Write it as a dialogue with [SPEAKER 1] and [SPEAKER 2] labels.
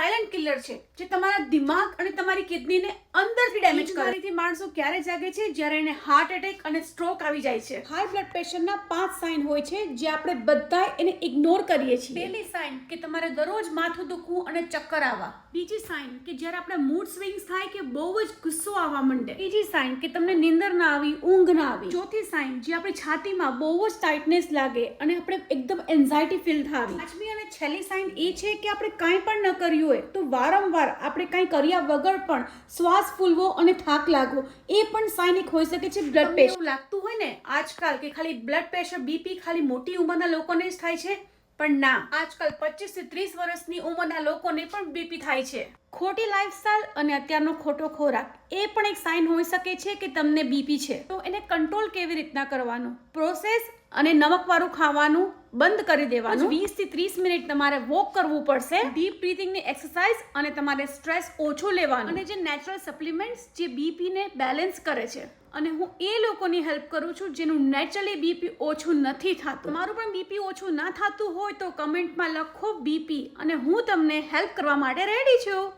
[SPEAKER 1] Silent killer છે જે તમારા દિમાગ અને તમારી કિડનીને અંદરથી ડેમેજ કરે છે. માણસો ક્યારે જાગે છે? જ્યારે એને હાર્ટ એટેક અને સ્ટ્રોક આવી જાય છે. હાઈ બ્લડ પ્રેશરના 5 સાઇન હોય છે જે આપણે બધા એને ઇગ્નોર કરીએ છીએ. પહેલી સાઇન કે તમારે દરરોજ માથું દુખવું અને ચક્કર આવવા. બીજી સાઇન કે જ્યારે આપણે મૂડ સ્વિંગ્સ થાય કે બહુ જ ગુસ્સો આવવા માંડે. ત્રીજી સાઇન કે તમને નીંદર ના આવી, ઊંઘ ના આવી. ચોથી સાઇન જે આપણી છાતીમાં બહુ જ ટાઇટનેસ લાગે અને આપણે એકદમ એન્ઝાયટી ફીલ થાય. પાંચમી અને છેલ્લી સાઇન એ છે કે આપણે કાંઈ પણ ન કર્યું હોય તો વારંવાર આપણે કાંઈ કર્યા વગર પણ શ્વાસ ફૂલવો અને થાક લાગવો, એ પણ સાઇન એક હોઈ શકે છે બ્લડ પ્રેશર. એવું લાગતું હોય ને આજકાલ કે ખાલી બ્લડ પ્રેશર બીપી ખાલી મોટી ઉંમરના લોકોને જ થાય છે, પણ ના, આજકાલ 25 થી 30 વર્ષની ઉંમરના લોકોને પણ બીપી થાય છે. ખોટી લાઈફસ્ટાઈલ અને અત્યારનો ખોટો ખોરાક એ પણ એક સાઇન હોઈ શકે છે કે તમને બીપી છે. તો એને કંટ્રોલ કેવી રીતના કરવાનું? પ્રોસેસ અને નમકવાળું ખાવાનું બંધ કરી દેવાનું. 20 થી 30 મિનિટ તમારે વોક કરવું પડશે. ડીપ બ્રીથિંગની એક્સરસાઇઝ અને તમારે સ્ટ્રેસ ઓછો લેવાનું. અને જે નેચરલ સપ્લિમેન્ટ્સ જે બીપીને બેલેન્સ કરે છે. અને હું એ લોકોની હેલ્પ કરું છું જેનું નેચરલી બીપી ઓછું નથી થતું. તમારું પણ બીપી ઓછું ના થતું હોય તો કમેન્ટમાં લખો બીપી અને હું તમને હેલ્પ કરવા માટે રેડી છું.